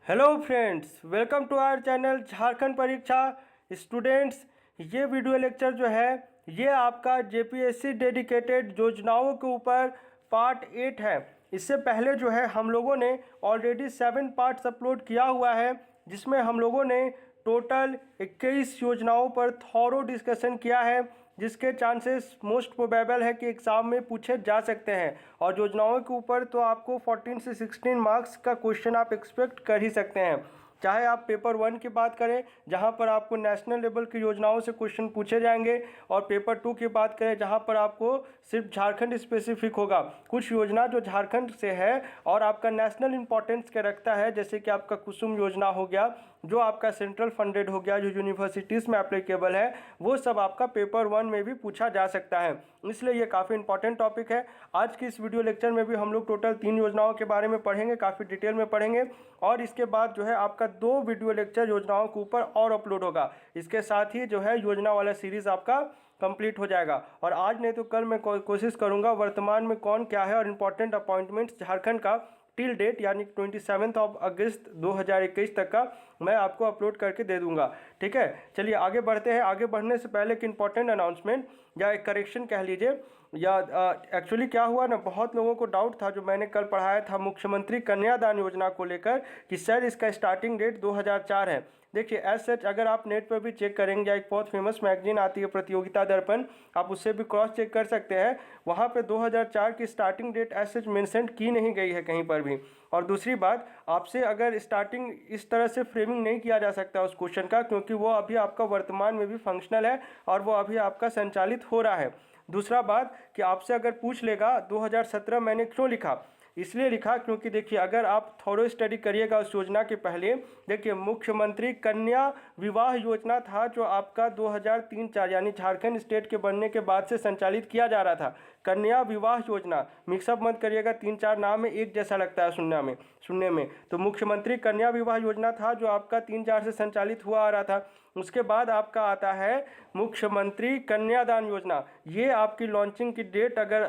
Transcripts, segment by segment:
Hello friends, welcome to our channel Jharkhand Pariksha students. ये video lecture जो है ये आपका जेपीएससी डेडिकेटेड योजनाओं के ऊपर पार्ट 8 है। इससे पहले जो है हम लोगों ने ऑलरेडी 7 पार्ट्स अपलोड किया हुआ है, जिसमें हम लोगों ने टोटल 21 योजनाओं पर थॉरो डिस्कशन किया है, जिसके चांसेस मोस्ट प्रोबेबल है कि एग्ज़ाम में पूछे जा सकते हैं। और योजनाओं के ऊपर तो आपको 14 से 16 मार्क्स का क्वेश्चन आप एक्सपेक्ट कर ही सकते हैं। चाहे आप पेपर 1 की बात करें जहां पर आपको नेशनल लेवल की योजनाओं से क्वेश्चन पूछे जाएंगे, और पेपर 2 की बात करें जहां पर आपको सिर्फ झारखंड स्पेसिफिक होगा। कुछ योजना जो झारखंड से है और आपका नेशनल इंपॉर्टेंस के रखता है, जैसे कि आपका कुसुम योजना हो गया, जो आपका सेंट्रल फंडेड हो गया, जो यूनिवर्सिटीज़ में एप्लीकेबल है, वो सब आपका पेपर 1 में भी पूछा जा सकता है। इसलिए ये काफ़ी इंपॉर्टेंट टॉपिक है। आज की इस वीडियो लेक्चर में भी हम लोग टोटल 3 योजनाओं के बारे में पढ़ेंगे, काफ़ी डिटेल में पढ़ेंगे। और इसके बाद जो है आपका 2 वीडियो लेक्चर योजनाओं के ऊपर और अपलोड होगा। इसके साथ ही जो है योजना वाला सीरीज़ आपका कंप्लीट हो जाएगा। और आज नहीं तो कल मैं कोशिश करूंगा वर्तमान में कौन क्या है और इम्पॉर्टेंट अपॉइंटमेंट्स झारखंड का टिल डेट यानी 27 अगस्त 2021 तक का मैं आपको अपलोड करके दे दूंगा। ठीक है, चलिए आगे बढ़ते हैं। आगे बढ़ने से पहले एक इंपॉर्टेंट अनाउंसमेंट या एक करेक्शन कह लीजिए, या एक्चुअली क्या हुआ ना, बहुत लोगों को डाउट था जो मैंने कल पढ़ाया था मुख्यमंत्री कन्यादान योजना को लेकर कि सर इसका स्टार्टिंग डेट 2004 है। देखिए एज सच अगर आप नेट पर भी चेक करेंगे, एक बहुत फेमस मैगजीन आती है प्रतियोगिता दर्पण, आप उससे भी क्रॉस चेक कर सकते हैं। वहाँ पे 2004 की starting date as such mention की नहीं गई है कहीं पर भी। और दूसरी बात, आपसे अगर स्टार्टिंग इस तरह से फ्रेमिंग नहीं किया जा सकता उस क्वेश्चन का, क्योंकि वो अभी आपका वर्तमान में भी फंक्शनल है और वो अभी आपका संचालित हो रहा है। दूसरा बात कि आपसे अगर पूछ लेगा 2017 मैंने क्यों लिखा, इसलिए लिखा क्योंकि देखिए अगर आप थोड़ा स्टडी करिएगा उस योजना के पहले, देखिए मुख्यमंत्री कन्या विवाह योजना था जो आपका 2003-4 यानी झारखंड स्टेट के बनने के बाद से संचालित किया जा रहा था। कन्या विवाह योजना, मिक्सअप मत करिएगा, 3-4 नाम में एक जैसा लगता है सुनने में। तो मुख्यमंत्री कन्या विवाह योजना था जो आपका 3-4 से संचालित हुआ आ रहा था। उसके बाद आपका आता है मुख्यमंत्री कन्यादान योजना। ये आपकी लॉन्चिंग की डेट अगर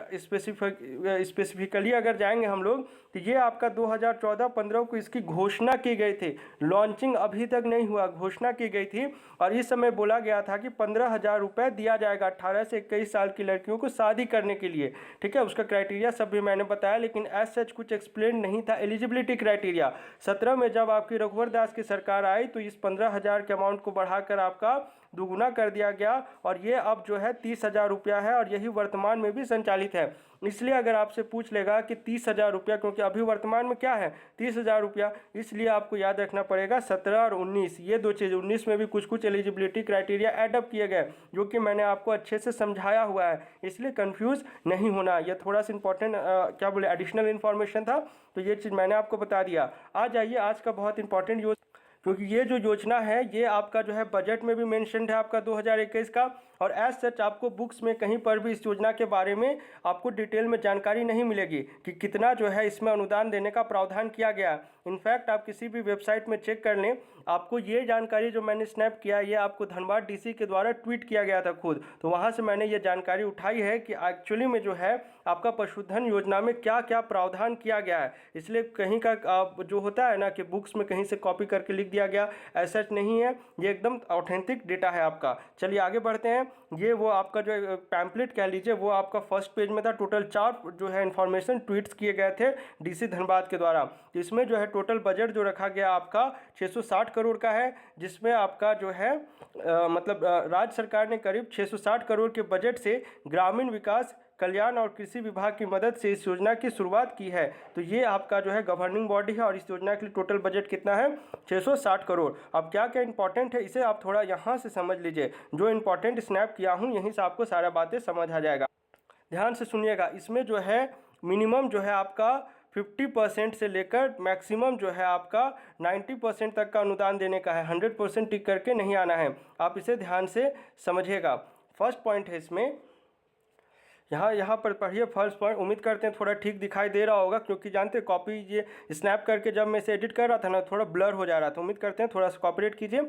स्पेसिफिकली अगर जाएंगे हम लोग, तो ये आपका 2014-15 को इसकी घोषणा की गई थी। लॉन्चिंग अभी तक नहीं हुआ, घोषणा की गई थी। और इस समय बोला गया था कि 15,000 रुपये दिया जाएगा 18 से 21 साल की लड़कियों को शादी करने के लिए। ठीक है, उसका क्राइटेरिया सब भी मैंने बताया, लेकिन एज सच कुछ एक्सप्लेन नहीं था एलिजिबिलिटी क्राइटेरिया। 17 में जब आपकी रघुवर दास की सरकार आई तो इस 15,000 के अमाउंट को बढ़ाकर आपका दुगुना कर दिया गया, और ये अब जो है 30,000 रुपया है, और यही वर्तमान में भी संचालित है। इसलिए अगर आपसे पूछ लेगा कि 30,000 रुपया, क्योंकि अभी वर्तमान में क्या है 30,000 रुपया, इसलिए आपको याद रखना पड़ेगा 17 और 19 ये दो चीज़। 19 में भी कुछ एलिजिबिलिटी क्राइटेरिया एडअप किए गए, जो कि मैंने आपको अच्छे से समझाया हुआ है, इसलिए कंफ्यूज नहीं होना। यह थोड़ा सा इंपॉर्टेंट क्या बोले एडिशनल इन्फॉर्मेशन था, तो ये चीज़ मैंने आपको बता दिया। आ जाइए आज का बहुत इंपॉर्टेंट क्योंकि ये जो योजना है ये आपका जो है बजट में भी मेंशन्ड है आपका 2021 का, और एज सच आपको बुक्स में कहीं पर भी इस योजना के बारे में आपको डिटेल में जानकारी नहीं मिलेगी कि कितना जो है इसमें अनुदान देने का प्रावधान किया गया। इनफैक्ट आप किसी भी वेबसाइट में चेक कर लें, आपको ये जानकारी जो मैंने स्नैप किया ये आपको धनबाद डीसी के द्वारा ट्वीट किया गया था खुद, तो वहाँ से मैंने ये जानकारी उठाई है कि एक्चुअली में जो है आपका पशुधन योजना में क्या क्या प्रावधान किया गया है। इसलिए कहीं का जो होता है ना कि बुक्स में कहीं से कॉपी करके लिख दिया गया, ऐसा नहीं है, ये एकदम ऑथेंटिक डेटा है आपका। चलिए आगे बढ़ते हैं। ये वो आपका जो पैम्पलेट कह लीजिए वो आपका फर्स्ट पेज में था। टोटल 4 जो है इन्फॉर्मेशन ट्वीट्स किए गए थे डीसी धनबाद के द्वारा। तो इसमें जो है टोटल बजट जो रखा गया आपका 660 करोड़ का है, जिसमें आपका जो है राज्य सरकार ने करीब 660 करोड़ के बजट से ग्रामीण विकास कल्याण और कृषि विभाग की मदद से इस योजना की शुरुआत की है। तो ये आपका जो है गवर्निंग बॉडी है, और इस योजना के लिए टोटल बजट कितना है 660 करोड़। अब क्या क्या इंपॉर्टेंट है इसे आप थोड़ा यहाँ से समझ लीजिए। जो इंपॉर्टेंट स्नैप किया हूँ यहीं से आपको सारा बातें समझ आ जाएगा। ध्यान से सुनिएगा। इसमें जो है मिनिमम जो है आपका 50% से लेकर मैक्सिमम जो है आपका 90% तक का अनुदान देने का है। 100% टिक करके नहीं आना है, आप इसे ध्यान से समझिएगा। फर्स्ट पॉइंट है इसमें, यहाँ पर पढ़िए फर्स्ट पॉइंट। उम्मीद करते हैं थोड़ा ठीक दिखाई दे रहा होगा, क्योंकि जानते कॉपी ये स्नैप करके जब मैं इसे एडिट कर रहा था ना थोड़ा ब्लर हो जा रहा था। उम्मीद करते हैं थोड़ा सा कॉपरेट कीजिए।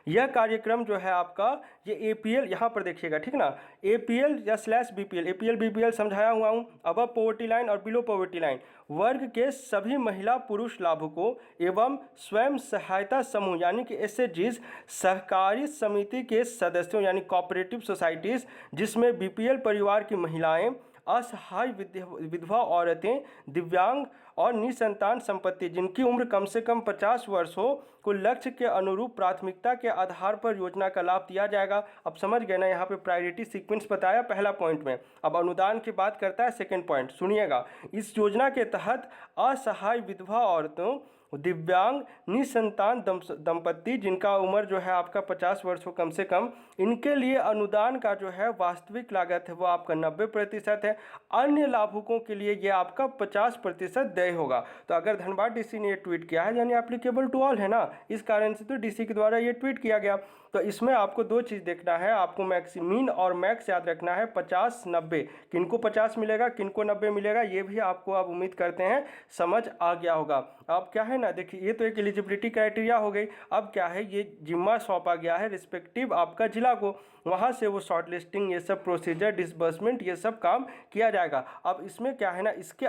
यह कार्यक्रम जो है आपका ये APL यहाँ पर देखिएगा, ठीक ना, APL या /BPL। APL BPL समझाया हुआ हूँ, अबव पॉवर्टी लाइन और बिलो पॉवर्टी लाइन। वर्ग के सभी महिला पुरुष लाभुकों एवं स्वयं सहायता समूह यानी कि एसएचजीज, सहकारी समिति के सदस्यों यानी कोऑपरेटिव सोसाइटीज़ जिसमें बीपीएल परिवार की महिलाएं, असहाय विधवा औरतें, दिव्यांग और निसंतान संपत्ति जिनकी उम्र कम से कम 50 वर्ष हो को लक्ष्य के अनुरूप प्राथमिकता के आधार पर योजना का लाभ दिया जाएगा। अब समझ गए ना, यहाँ पे प्रायोरिटी सीक्वेंस बताया पहला पॉइंट में। अब अनुदान की बात करता है सेकंड पॉइंट, सुनिएगा। इस योजना के तहत असहाय विधवा औरतों, दिव्यांग, निसंतान दंपत्ति जिनका उम्र जो है आपका 50 वर्ष हो कम से कम, इनके लिए अनुदान का जो है वास्तविक लागत है वो आपका 90% है। अन्य लाभुकों के लिए ये आपका 50% देय होगा। तो अगर धनबाद डीसी ने ये ट्वीट किया है यानी एप्लीकेबल टू ऑल है ना, इस कारण से तो डीसी के द्वारा ये ट्वीट किया गया। तो इसमें आपको दो चीज़ देखना है, आपको मीन और मैक्स याद रखना है। 50-90 किनको 50 मिलेगा किनको 90 मिलेगा, ये भी आपको आप उम्मीद करते हैं समझ आ गया होगा। अब क्या है ना, देखिए ये तो एक एलिजिबिलिटी क्राइटेरिया हो गई। अब क्या है, ये जिम्मा सौंपा गया है रिस्पेक्टिव आपका जिला को, वहाँ से वो शॉर्ट लिस्टिंग, ये सब प्रोसीजर, डिसबर्समेंट, ये सब काम किया जाएगा। अब इसमें क्या है ना, इसके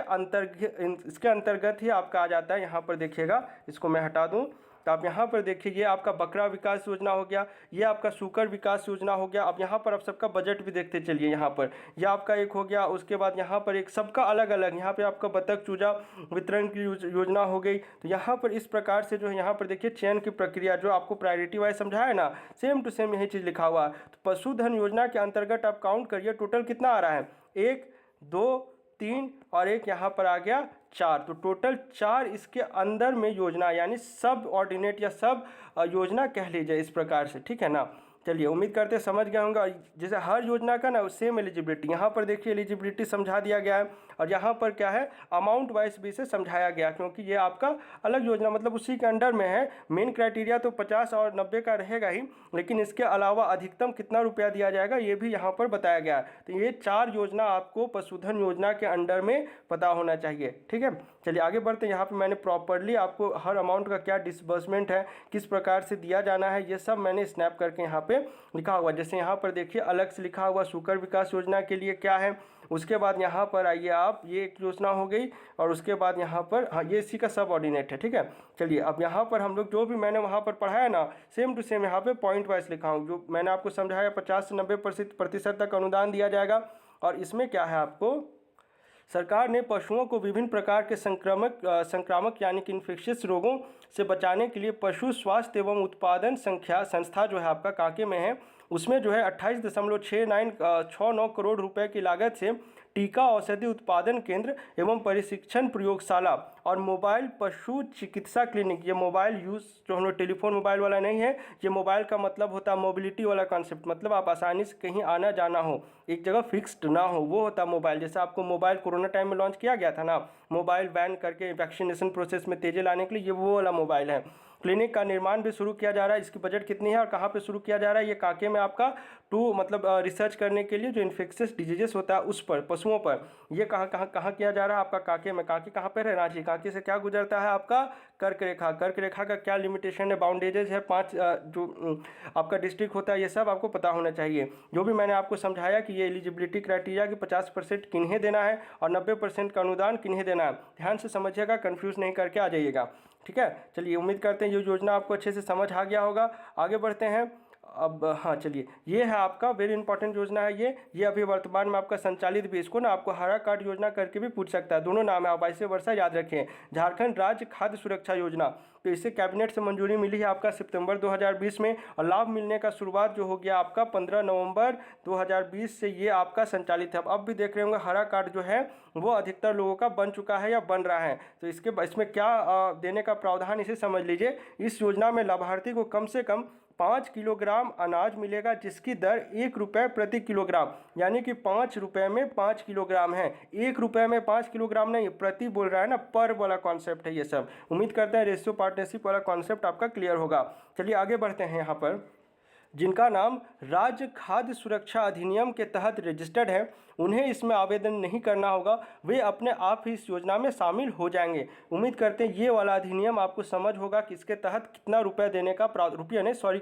अंतर्गत ही आपका आ जाता है। यहाँ पर देखिएगा, इसको मैं हटा दूँ तो आप यहाँ पर देखिए, ये आपका बकरा विकास योजना हो गया, ये आपका सूकर विकास योजना हो गया। अब यहाँ पर आप सबका बजट भी देखते चलिए। यहाँ पर यह आपका एक हो गया, उसके बाद यहाँ पर एक सबका अलग अलग, यहाँ पे आपका बतख चूजा वितरण की योजना हो गई। तो यहाँ पर इस प्रकार से जो है, यहाँ पर देखिए चयन की प्रक्रिया जो आपको प्रायोरिटी वाइज समझाया ना, सेम टू सेम यही चीज़ लिखा हुआ है। तो पशुधन योजना के अंतर्गत आप काउंट करिए टोटल कितना आ रहा है, 1 2 3 और एक यहाँ पर आ गया 4। तो टोटल 4 इसके अंदर में योजना यानी सब ऑर्डिनेट या सब योजना कह लीजिए इस प्रकार से, ठीक है ना। चलिए, उम्मीद करते हैं समझ गए होंगे। जैसे हर योजना का ना सेम एलिजिबिलिटी, यहाँ पर देखिए एलिजिबिलिटी समझा दिया गया है और यहाँ पर क्या है अमाउंट वाइज भी इसे समझाया गया, क्योंकि ये आपका अलग योजना मतलब उसी के अंडर में है। मेन क्राइटेरिया तो 50 और 90 का रहेगा ही, लेकिन इसके अलावा अधिकतम कितना रुपया दिया जाएगा ये भी यहाँ पर बताया गया है। तो ये 4 योजना आपको पशुधन योजना के अंडर में पता होना चाहिए, ठीक है। चलिए आगे बढ़ते हैं। यहाँ पर मैंने प्रॉपरली आपको हर अमाउंट का क्या डिसबर्समेंट है, किस प्रकार से दिया जाना है, ये सब मैंने स्नैप करके यहाँ पे लिखा हुआ। जैसे यहाँ पर देखिए अलग से लिखा हुआ सूकर विकास योजना के लिए क्या है, उसके बाद यहाँ पर आइए आप, ये एक योजना हो गई और उसके बाद यहाँ पर हाँ ये इसी का सब ऑर्डिनेट है, ठीक है। चलिए अब यहाँ पर हम लोग जो भी मैंने वहाँ पर पढ़ाया ना सेम टू सेम यहाँ पे पॉइंट वाइज लिखा हूँ। जो मैंने आपको समझाया 50 से 90% तक अनुदान दिया जाएगा। और इसमें क्या है, आपको सरकार ने पशुओं को विभिन्न प्रकार के संक्रामक यानी कि इन्फेक्शियस रोगों से बचाने के लिए पशु स्वास्थ्य एवं उत्पादन संस्था जो है आपका कांके में है, उसमें जो है 28.69 करोड़ रुपए की लागत से टीका औषधि उत्पादन केंद्र एवं प्रशिक्षण प्रयोगशाला और मोबाइल पशु चिकित्सा क्लिनिक, ये मोबाइल यूज़ जो हम लोग टेलीफोन मोबाइल वाला नहीं है, ये मोबाइल का मतलब होता है मोबिलिटी वाला कॉन्सेप्ट, मतलब आप आसानी से कहीं आना जाना हो, एक जगह फिक्स्ड ना हो, वो होता है मोबाइल। जैसे आपको मोबाइल कोरोना टाइम में लॉन्च किया गया था ना, मोबाइल बैन करके वैक्सीनेशन प्रोसेस में तेज़ी लाने के लिए, ये वो वाला मोबाइल है। क्लिनिक का निर्माण भी शुरू किया जा रहा है। इसकी बजट कितनी है और कहाँ पे शुरू किया जा रहा है, ये कांके में आपका मतलब रिसर्च करने के लिए जो इन्फेक्शियस डिजीजेस होता है उस पर, पशुओं पर, ये कहाँ किया जा रहा है आपका कांके में। कांके कहाँ पर है, रांची। कांके से क्या गुजरता है आपका कर्क रेखा। कर्क रेखा का क्या लिमिटेशन है, बाउंडेजेस है 5 जो आपका डिस्ट्रिक्ट होता है, ये सब आपको पता होना चाहिए। जो भी मैंने आपको समझाया कि ये एलिजिबिलिटी क्राइटेरिया कि 50% किन्हें देना है और 90% का अनुदान किन्हें देना है, ध्यान से समझिएगा, कंफ्यूज नहीं करके आ जाइएगा, ठीक है। चलिए उम्मीद करते हैं ये योजना आपको अच्छे से समझ आ गया होगा। आगे बढ़ते हैं। अब हाँ चलिए, ये है आपका वेरी इंपॉर्टेंट योजना है ये अभी वर्तमान में आपका संचालित भी, इसको ना आपको हरा कार्ड योजना करके भी पूछ सकता है, दोनों नाम है, आप ऐसे वर्षा याद रखें। झारखंड राज्य खाद्य सुरक्षा योजना, तो इसे कैबिनेट से मंजूरी मिली है आपका सितंबर 2020 में और लाभ मिलने का शुरुआत जो हो गया आपका 15 नवंबर 2020 से ये आपका संचालित है। अब भी देख रहे होंगे हरा कार्ड जो है वो अधिकतर लोगों का बन चुका है या बन रहा है। तो इसमें क्या देने का प्रावधान इसे समझ लीजिए। इस योजना में लाभार्थी को कम से कम 5 किलोग्राम अनाज मिलेगा जिसकी दर 1 रुपये प्रति किलोग्राम, यानी कि 5 रुपये में 5 किलोग्राम है। 1 रुपये में 5 किलोग्राम नहीं, प्रति बोल रहा है ना, पर वाला कॉन्सेप्ट है ये सब। उम्मीद करते हैं रेशियो पार्टनरशिप वाला कॉन्सेप्ट आपका क्लियर होगा। चलिए आगे बढ़ते हैं। यहाँ पर जिनका नाम राज्य खाद्य सुरक्षा अधिनियम के तहत रजिस्टर्ड है उन्हें इसमें आवेदन नहीं करना होगा, वे अपने आप ही इस योजना में शामिल हो जाएंगे। उम्मीद करते हैं ये वाला अधिनियम आपको समझ होगा कि इसके तहत कितना रुपए देने का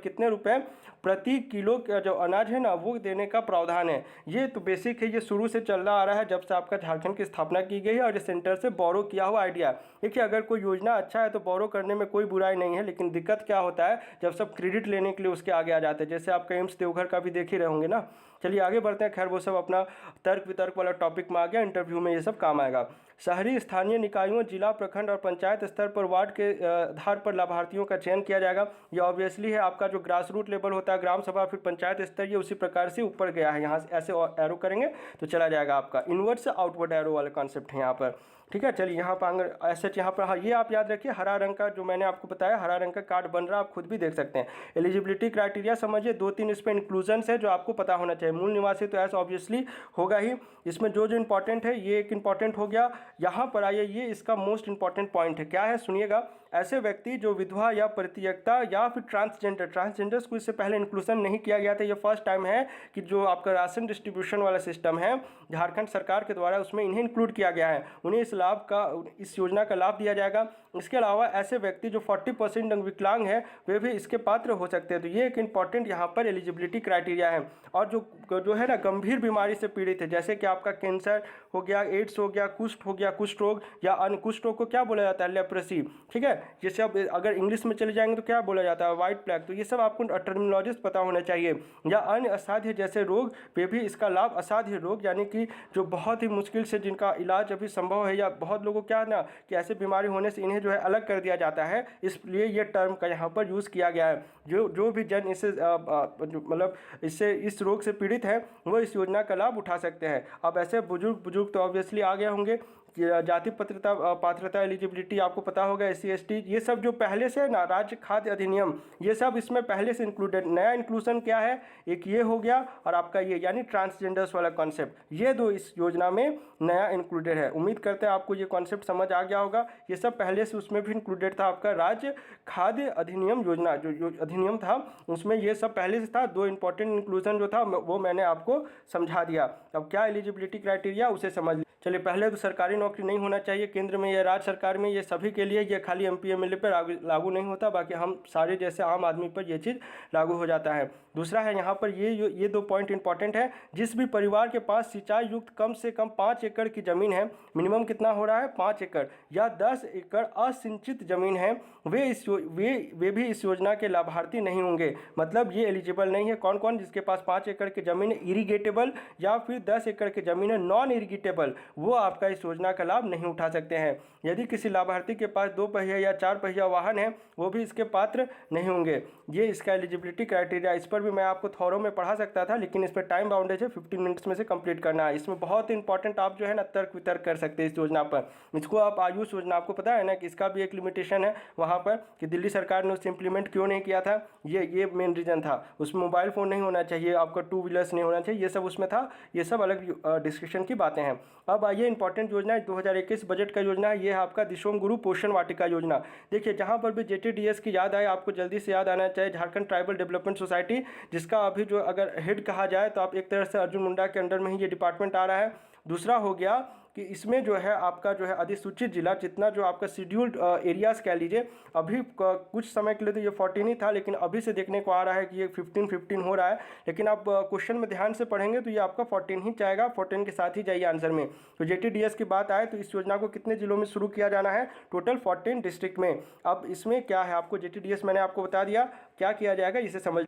कितने रुपए प्रति किलो का जो अनाज है ना वो देने का प्रावधान है। ये तो बेसिक है, ये शुरू से चल रहा आ रहा है जब से आपका झारखंड की स्थापना की गई है और ये सेंटर से बोरो किया हुआ आइडिया है। देखिए अगर कोई योजना अच्छा है तो बोरो करने में कोई बुराई नहीं है, लेकिन दिक्कत क्या होता है जब सब क्रेडिट लेने के लिए उसके आगे आ जाते हैं, जैसे आपका एम्स देवघर का भी देख ही रहे होंगे ना। चलिए आगे बढ़ते हैं, खैर वो सब अपना तर्क वितर्क वाला टॉपिक में आ गया, इंटरव्यू में ये सब काम आएगा। शहरी स्थानीय निकायों, जिला, प्रखंड और पंचायत स्तर पर वार्ड के आधार पर लाभार्थियों का चयन किया जाएगा। ये ऑब्वियसली है आपका जो ग्रास रूट लेवल होता है, ग्राम सभा फिर पंचायत स्तर, ये उसी प्रकार से ऊपर गया है। यहाँ से ऐसे एरो करेंगे तो चला जाएगा आपका इनवर्ड से आउटवर्ड एरो वाला कॉन्सेप्ट है यहाँ पर। ठीक है, चलिए यहाँ पर ऐसे यहाँ पर हाँ ये आप याद रखिए, हरा रंग का जो मैंने आपको बताया हरा रंग का कार्ड बन रहा है, आप खुद भी देख सकते हैं। एलिजिबिलिटी क्राइटेरिया समझिए, 2-3 इस पर इंक्लूजन्स है जो आपको पता होना चाहिए। मूल निवासी तो ऐसा ऑब्वियसली होगा ही, इसमें जो जो इंपॉर्टेंट है ये एक इंपॉर्टेंट हो गया। यहाँ पर आइए, ये इसका मोस्ट इंपॉर्टेंट पॉइंट है, क्या है सुनिएगा। ऐसे व्यक्ति जो विधवा या परित्यक्ता या फिर ट्रांसजेंडर्स को इससे पहले इंक्लूजन नहीं किया गया था, ये फर्स्ट टाइम है कि जो आपका राशन डिस्ट्रीब्यूशन वाला सिस्टम है झारखंड सरकार के द्वारा उसमें इन्हें इंक्लूड किया गया है, उन्हें इस योजना का लाभ दिया जाएगा। इसके अलावा ऐसे व्यक्ति जो 40% विकलांग है वे भी इसके पात्र हो सकते हैं। तो ये एक इंपॉर्टेंट यहाँ पर एलिजिबिलिटी क्राइटेरिया है। और जो है ना गंभीर बीमारी से पीड़ित है, जैसे कि आपका कैंसर हो गया, एड्स हो गया, कुष्ठ हो गया, कुष्ठ रोग या अन्य कुष्ठ रोग को क्या बोला जाता है, लेप्रेसी। ठीक है, ये सब अगर इंग्लिश में चले जाएंगे तो क्या बोला जाता है, वाइट प्लैग। तो ये सब आपको टर्मिनोलॉजीज पता होना चाहिए। या अन्य असाध्य जैसे रोग वे भी इसका लाभ, असाध्य रोग यानी कि जो बहुत ही मुश्किल से जिनका इलाज अभी संभव है, या बहुत लोगों क्या ना कि ऐसे बीमारी होने से इन्हें जो है अलग कर दिया जाता है, इसलिए ये टर्म का यहाँ पर यूज़ किया गया है। जो भी जन इससे मतलब इससे इस रोग से पीड़ित है वो इस योजना का लाभ उठा सकते हैं। अब ऐसे बुजुर्ग तो ऑब्वियसली आ गए होंगे। जाति पात्रता एलिजिबिलिटी आपको पता होगा, SC ST ये सब जो पहले से ना राज्य खाद्य अधिनियम ये सब इसमें पहले से इंक्लूडेड। नया इंक्लूजन क्या है, एक ये हो गया और आपका ये यानी ट्रांसजेंडर्स वाला कॉन्सेप्ट, ये दो इस योजना में नया इंक्लूडेड है। उम्मीद करते हैं आपको ये कॉन्सेप्ट समझ आ गया होगा। ये सब पहले से उसमें भी इंक्लूडेड था, आपका राज्य खाद्य अधिनियम योजना जो अधिनियम था उसमें ये सब पहले से था। 2 इंपॉर्टेंट इंक्लूजन जो था वो मैंने आपको समझा दिया। अब क्या एलिजिबिलिटी क्राइटेरिया उसे समझ लीजिए। चलिए पहले तो सरकारी नौकरी नहीं होना चाहिए केंद्र में या राज्य सरकार में, ये सभी के लिए, ये खाली MP MLA पर लागू नहीं होता, बाकी हम सारे जैसे आम आदमी पर ये चीज़ लागू हो जाता है। दूसरा है यहाँ पर ये 2 पॉइंट इंपॉर्टेंट है। जिस भी परिवार के पास सिंचाई युक्त कम से कम 5 एकड़ की ज़मीन है, मिनिमम कितना हो रहा है 5 एकड़ या 10 एकड़ असिंचित ज़मीन है, वे भी इस योजना के लाभार्थी नहीं होंगे। मतलब ये एलिजिबल नहीं है। कौन कौन, जिसके पास 5 एकड़ की ज़मीन है इरीगेटेबल या फिर 10 एकड़ की ज़मीन है नॉन इरीगेटेबल, वो आपका इस योजना का लाभ नहीं उठा सकते हैं। यदि किसी लाभार्थी के पास 2 पहिया या 4 पहिया वाहन है वो भी इसके पात्र नहीं होंगे। ये इसका एलिजिबिलिटी क्राइटेरिया, इस पर भी मैं आपको थॉरो में पढ़ा सकता था, लेकिन इस पर टाइम बाउंडेज है, 15 मिनट्स में से कंप्लीट करना है। इसमें बहुत इंपॉर्टेंट आप जो है ना तर्क वितर्क कर सकते हैं इस योजना पर। इसको आप आयुष योजना, आपको पता है ना कि इसका भी एक लिमिटेशन है वहाँ पर कि दिल्ली सरकार ने उसे इम्प्लीमेंट क्यों नहीं किया था, ये मेन रीज़न था। उसमें मोबाइल फ़ोन नहीं होना चाहिए, आपका 2 व्हीलर्स नहीं होना चाहिए, ये सब उसमें था। ये सब अलग डिस्कशन की बातें हैं। अब आइए इंपॉर्टेंट योजना 2021 बजट का योजना है, ये है आपका दिशोम गुरु पोषण वाटिका योजना। देखिए जहाँ पर भी JTDS की याद आए आपको जल्दी से याद आना चाहिए झारखंड ट्राइबल डेवलपमेंट सोसाइटी, जिसका अभी जो अगर हेड कहा जाए तो आप एक तरह से अर्जुन मुंडा के अंडर में ही ये डिपार्टमेंट आ रहा है। दूसरा हो गया कि इसमें जो है आपका जो है अधिसूचित जिला, जितना जो आपका शेड्यूल्ड एरियाज़ कह लीजिए, अभी कुछ समय के लिए तो ये 14 ही था, लेकिन अभी से देखने को आ रहा है कि ये 15 हो रहा है। लेकिन आप क्वेश्चन में ध्यान से पढ़ेंगे तो ये आपका 14 ही जाएगा, 14 के साथ ही जाइए आंसर में। तो JTDS की बात आए तो इस योजना को कितने जिलों में शुरू किया जाना है, टोटल 14 डिस्ट्रिक्ट में। अब इसमें क्या है, आपको JTDS मैंने आपको बता दिया क्या किया जाएगा, इसे समझ।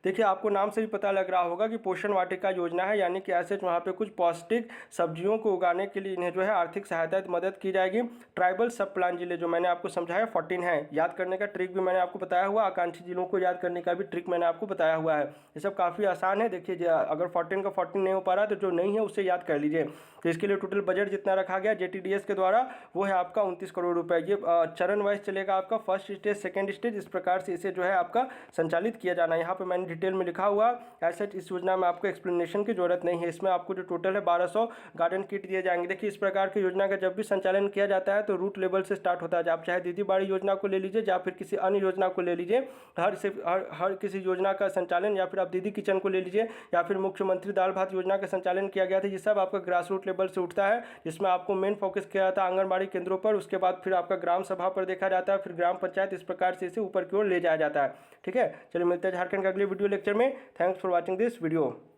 देखिए आपको नाम से भी पता लग रहा होगा कि पोषण वाटिका योजना है, यानी कि ऐसे वहाँ पे कुछ पौष्टिक सब्जियों को उगाने के लिए इन्हें जो है आर्थिक सहायता मदद की जाएगी। ट्राइबल सब प्लान जिले जो मैंने आपको समझाया 14 है, याद करने का ट्रिक भी मैंने आपको बताया हुआ, आकांक्षी जिलों को याद करने का भी ट्रिक मैंने आपको बताया हुआ है। ये सब काफ़ी आसान है। देखिए अगर 14 का 14 नहीं हो पा रहा तो जो नहीं है उससे याद कर लीजिए। तो इसके लिए टोटल बजट जितना रखा गया JTDS के द्वारा वो है आपका 29 करोड़ रुपए। ये चरण वाइज चलेगा आपका, फर्स्ट स्टेज, सेकेंड स्टेज, इस प्रकार से इसे जो है आपका संचालित किया जाना है। यहाँ पर मैंने डिटेल में लिखा हुआ। ऐसे इस योजना में आपको एक्सप्लेनेशन की जरूरत नहीं है। इसमें आपको जो टोटल है 1200 गार्डन किट दिए जाएंगे। देखिए इस प्रकार की योजना का जब भी संचालन किया जाता है तो रूट लेवल से स्टार्ट होता है। आप चाहे दीदी बाड़ी योजना को ले लीजिए या फिर किसी अन्य योजना को ले लीजिए, हर किसी योजना का संचालन, या फिर आप दीदी किचन को ले लीजिए, या फिर मुख्यमंत्री दाल भात योजना का संचालन किया गया था। ये सब आपका ग्रास रूट लेवल से उठता है, जिसमें आपको मेन फोकस किया जाता है आंगनबाड़ी केंद्रों पर। उसके बाद फिर आपका ग्राम सभा पर देखा जाता है, फिर ग्राम पंचायत। इस प्रकार से इसे ऊपर की ओर ले जाया जाता है। ठीक है, चलिए मिलते हैं झारखंड के अगले वीडियो लेक्चर में। Thanks for watching this video.